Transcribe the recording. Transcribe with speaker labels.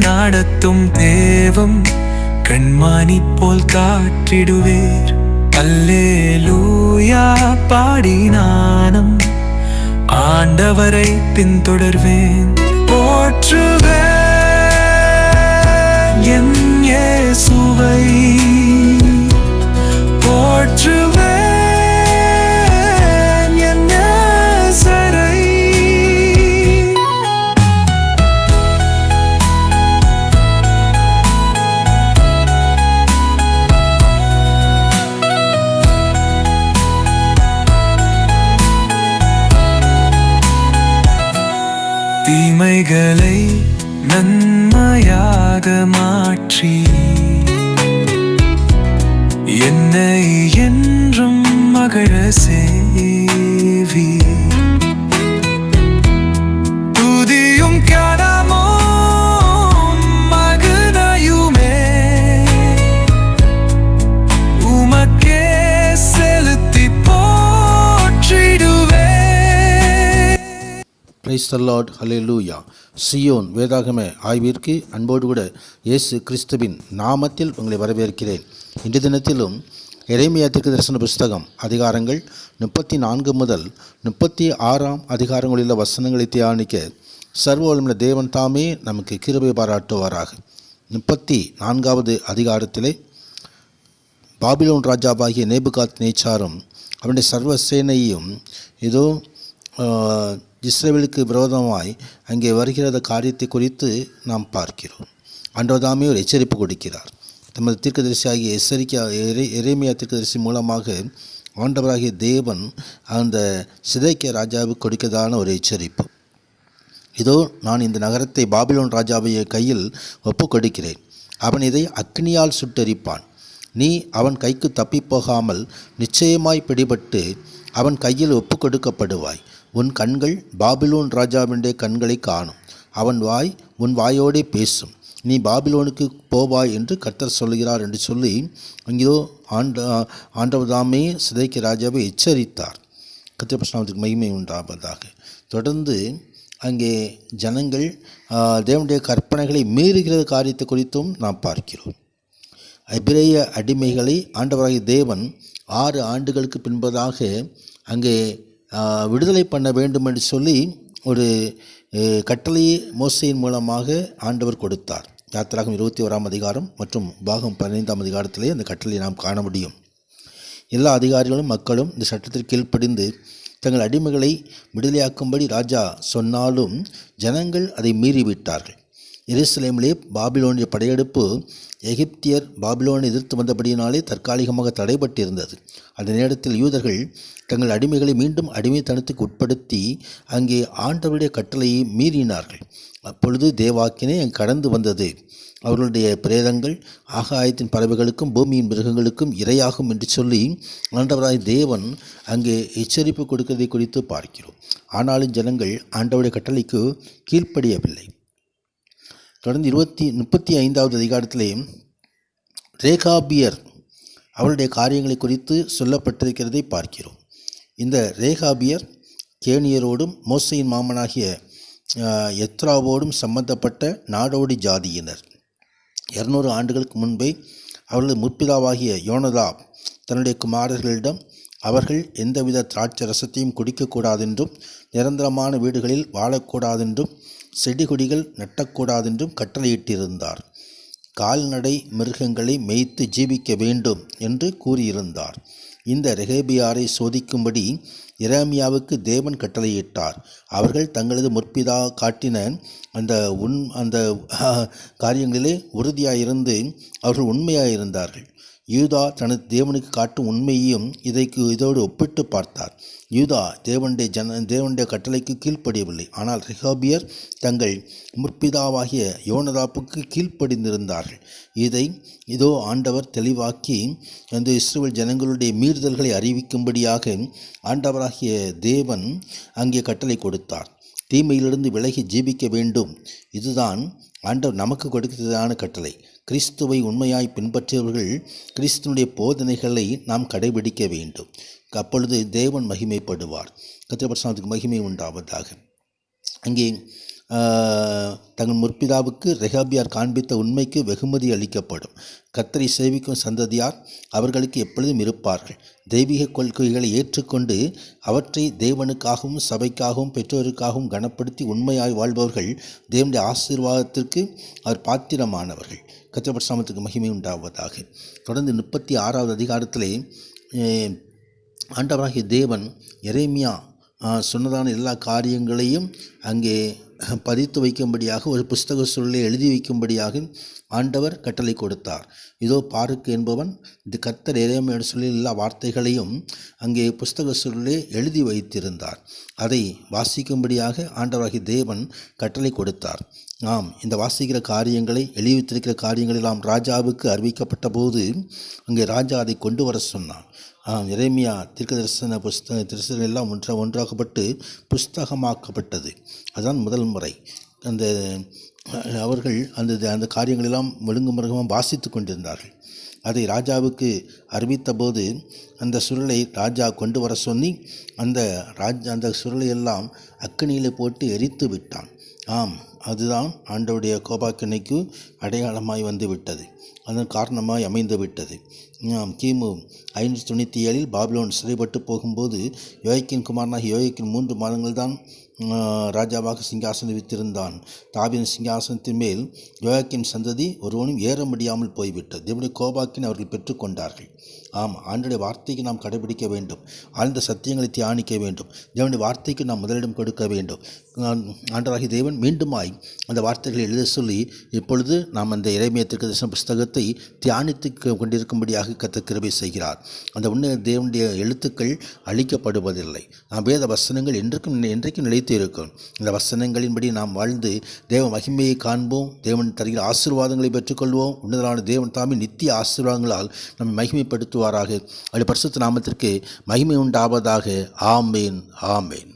Speaker 1: நடத்தும் தேவம் கண்மானி போல் காற்றிடுவேர். அல்லேலூயா பாடி நானும் ஆண்டவரை பின்தொடர்வேன். போற்றுவேன் என் இயேசுவை, போற்றுவேன் என் நேசரை. தீமைகளை நன்மையாக மாற்றி என்னை என்றும் மகிழ சேவி. துதியும் கனமும் மகிமையுமே உமக்கே செலுத்தி போற்றிடுவே.
Speaker 2: Praise the lord, hallelujah. Zion வேதாகம ஆய்விற்கு அன்போடு கூட இயேசு கிறிஸ்துவின் நாமத்தில் உங்களை வரவேற்கிறேன். இன்று தினத்திலும் எரேமியா தீர்க்கதரிசன புஸ்தகம் அதிகாரங்கள் 34 முதல் 36 அதிகாரங்களிலுள்ள வசனங்களை தியானிக்க சர்வ வல்லமையுள்ள தேவன் தாமே நமக்கு கிருபை பாராட்டுவாராக. 34வது அதிகாரத்திலே பாபிலோன் ராஜாவாகிய நேபுகாத்நேச்சாரும் அவனுடைய சர்வ சேனையும் இதோ இஸ்ரவேலுக்கு விரோதமாய் அங்கே வருகிறத காரியத்தை குறித்து நாம் பார்க்கிறோம். ஆண்டவர் தாமே ஒரு எச்சரிப்பு கொடுக்கிறார். தமது தீர்க்கதரிசியாகிய எரேமியா தீர்க்கதரிசி மூலமாக ஆண்டவராகிய தேவன் அந்த சிதேக்கியா ராஜாவுக்கு கொடுக்கிறதான ஒரு எச்சரிப்பு. இதோ நான் இந்த நகரத்தை பாபிலோன் ராஜாவுடைய கையில் ஒப்பு கொடுக்கிறேன். அவன் இதை அக்னியால் சுட்டெரிப்பான். நீ அவன் கைக்கு தப்பி போகாமல் நிச்சயமாய் பிடிபட்டு அவன் கையில் ஒப்பு கொடுக்கப்படுவாய். உன் கண்கள் பாபிலோன் ராஜாவினுடைய கண்களை காணும். அவன் வாய் உன் வாயோடே பேசும். நீ பாபிலோனுக்கு போவாய் என்று கர்த்தர் சொல்கிறார் என்று சொல்லி அங்கேயோ ஆண்டவர் தாமே சிதேக்கியா ராஜாவை எச்சரித்தார். கர்த்தர் பரிசுத்தத்துக்கு மகிமை உண்டாவதாக. தொடர்ந்து அங்கே ஜனங்கள் தேவனுடைய கற்பனைகளை மீறுகிற காரியத்தை குறித்தும் நாம் பார்க்கிறோம். எபிரேய அடிமைகளை ஆண்டவராகிய தேவன் 6 ஆண்டுகளுக்கு பின்பதாக அங்கே விடுதலை பண்ண வேண்டும் என்று சொல்லி ஒரு கட்டளையை மோசையின் மூலமாக ஆண்டவர் கொடுத்தார். யாத்திராகம் 21 அதிகாரம் மற்றும் பாகம் 15 அதிகாரத்திலே அந்த கட்டளையை நாம் காண முடியும். எல்லா அதிகாரிகளும் மக்களும் இந்த சட்டத்திற்கு கீழ்ப்படிந்து தங்கள் அடிமைகளை விடுதலையாக்கும்படி ராஜா சொன்னாலும் ஜனங்கள் அதை மீறிவிட்டார்கள். எருசலேமிலே பாபிலோனிய படையெடுப்பு எகிப்தியர் பாபிலோனை எதிர்த்து வந்தபடியினாலே தற்காலிகமாக தடைபட்டிருந்தது. அந்த நேரத்தில் யூதர்கள் தங்கள் அடிமைகளை மீண்டும் அடிமைத்தனத்துக்கு உட்படுத்தி அங்கே ஆண்டவருடைய கட்டளையை மீறினார்கள். அப்பொழுது தேவாக்கினை கடந்து வந்தது. அவர்களுடைய பிரேதங்கள் ஆகாயத்தின் பறவைகளுக்கும் பூமியின் மிருகங்களுக்கும் இரையாகும் என்று சொல்லி ஆண்டவராய் தேவன் அங்கே எச்சரிப்பு கொடுக்கிறதை குறித்து பார்க்கிறோம். ஆனாலும் ஜனங்கள் ஆண்டவருடைய கட்டளைக்கு கீழ்ப்படியவில்லை. தொடர்ந்து 35வது அதிகாரத்திலே ரேகாபியர் அவருடைய காரியங்களை குறித்து சொல்லப்பட்டிருக்கிறதை பார்க்கிறோம். இந்த ரேகாபியர் கேனியரோடும் மோசையின் மாமனாகிய எத்ராவோடும் சம்பந்தப்பட்ட நாடோடி ஜாதியினர். 200 ஆண்டுகளுக்கு முன்பே அவர்களது முற்பிதாவாகிய யோனதாப் தன்னுடைய குமாரர்களிடம் அவர்கள் எந்தவித திராட்சை ரசத்தையும் குடிக்கக்கூடாதென்றும் நிரந்தரமான வீடுகளில் வாழக்கூடாதென்றும் செடி கொடிகள் நட்டக்கூடாதென்றும் கட்டளையிட்டிருந்தார். கால்நடை மிருகங்களை மேய்த்து ஜீவிக்க வேண்டும் என்று கூறியிருந்தார். இந்த ரெகேபியாரை சோதிக்கும்படி எரேமியாவுக்கு தேவன் கட்டளையிட்டார். அவர்கள் தங்களது முற்பிதா காட்டின அந்த காரியங்களிலே உறுதியாயிருந்து அவர்கள் உண்மையாயிருந்தார்கள். யூதா தனது தேவனுக்கு காட்டும் உண்மையையும் இதோடு ஒப்பிட்டு பார்த்தார். யூதா தேவனுடைய கட்டளைக்கு கீழ்ப்படியவில்லை. ஆனால் ரெகோபியர் தங்கள் முற்பிதாவாகிய யோனதாப்புக்கு கீழ்ப்படிந்திருந்தார்கள். இதோ ஆண்டவர் தெளிவாக்கி அந்த இஸ்ரவேல் ஜனங்களுடைய மீறுதல்களை அறிவிக்கும்படியாக ஆண்டவராகிய தேவன் அங்கே கட்டளை கொடுத்தார். தீமையிலிருந்து விலகி ஜீவிக்க வேண்டும். இதுதான் ஆண்டவர் நமக்கு கொடுக்கிறதான கட்டளை. கிறிஸ்துவை உண்மையாய் பின்பற்றியவர்கள் கிறிஸ்துவனுடைய போதனைகளை நாம் கடைபிடிக்க வேண்டும். அப்பொழுது தேவன் மகிமைப்படுவார். கர்த்தருடைய மகிமை உண்டாவதாக. அங்கே தங்கள் முற்பிதாவுக்கு ரெகாபியார் காண்பித்த உண்மைக்கு வெகுமதி அளிக்கப்படும். கர்த்தரை சேவிக்கும் சந்ததியார் அவர்களுக்கு எப்பொழுதும் இருப்பார்கள். தெய்வீக கொள்கைகளை ஏற்றுக்கொண்டு அவற்றை தேவனுக்காகவும் சபைக்காகவும் பெற்றோருக்காகவும் கனப்படுத்தி உண்மையாய் வாழ்பவர்கள் தேவனுடைய ஆசீர்வாதத்திற்கு அவர் பாத்திரமானவர்கள். கர்த்தர் நாமத்துக்கு மகிமை உண்டாவதாக. தொடர்ந்து 36வது அதிகாரத்திலே ஆண்டவராகிய தேவன் எரேமியா சொன்னதான எல்லா காரியங்களையும் அங்கே பதித்து வைக்கும்படியாக ஒரு புஸ்தக சூழலை எழுதி வைக்கும்படியாக ஆண்டவர் கட்டளை கொடுத்தார். இதோ பாருக்கு என்பவன் இந்த கர்த்தர் எரேமியா சொல்லி எல்லா வார்த்தைகளையும் அங்கே புஸ்தக சூழலே எழுதி வைத்திருந்தார். அதை வாசிக்கும்படியாக ஆண்டவராகிய தேவன் கட்டளை கொடுத்தார். இந்த வாசிக்கிற காரியங்களை எழுதி வைத்திருக்கிற காரியங்களெல்லாம் ராஜாவுக்கு அறிவிக்கப்பட்ட போது அங்கே ராஜா அதை கொண்டு வர சொன்னான். எரேமியா தீர்க்கதரிசன தரிசனம் எல்லாம் ஒன்றாகப்பட்டு புஸ்தகமாக்கப்பட்டது. அதுதான் முதல் முறை. அவர்கள் அந்த காரியங்களெல்லாம் ஒழுங்குமுறையாக வாசித்து கொண்டிருந்தார்கள். அதை ராஜாவுக்கு அறிவித்த போது அந்த சுருளை ராஜா கொண்டு வர சொல்லி அந்த சுருளை எல்லாம் அக்கினியில் போட்டு எரித்து விட்டான். அதுதான் ஆண்டவருடைய கோபாக்கினைக்கு அடையாளமாய் வந்து விட்டது. அதன் காரணமாய் அமைந்து விட்டது. கிமு 597 பாபிலோன் சிறைப்பட்டு போகும்போது யோயாக்கீன் குமாரனாகிய யோயாக்கீன் 3 மாதங்கள் தான் ராஜாவாக சிங்காசனம் வைத்திருந்தான். தாவீதின் சிங்காசனத்தின் மேல் யோயாக்கீன் சந்ததி ஒருவனும் ஏற முடியாமல் போய்விட்டது. தேவனுடைய கோபாக்கினை அவர்கள் பெற்றுக்கொண்டார்கள். ஆண்டவருடைய வார்த்தைக்கு நாம் கடைபிடிக்க வேண்டும். ஆழ்ந்த சத்தியங்களை தியானிக்க வேண்டும். தேவனுடைய வார்த்தைக்கு நாம் முதலிடம் கொடுக்க வேண்டும். ஆண்டவராகிய தேவன் மீண்டுமாய் அந்த வார்த்தைகளை எழுத சொல்லி இப்பொழுது நாம் அந்த எரேமியா தீர்க்கதரிசன புஸ்தகத்தை தியானித்து கொண்டிருக்கும்படியாக கர்த்தர் கிருபை செய்கிறார். அந்த உண்மை தேவனுடைய எழுத்துக்கள் அழிக்கப்படுவதில்லை. வேத வசனங்கள் என்றைக்கும் நிலைத்து இருக்கும். இந்த வசனங்களின்படி நாம் வாழ்ந்து தேவ மகிமையை காண்போம். தேவன் தருகிற ஆசீர்வாதங்களை பெற்றுக்கொள்வோம். உன்னதமான தேவன் தாமே நித்திய ஆசீர்வாதங்களால் நம்மை மகிமைப்படுத்துவாராக. அவருடைய பரிசுத்த நாமத்திற்கு மகிமை உண்டாவதாக. ஆமேன், ஆமேன்.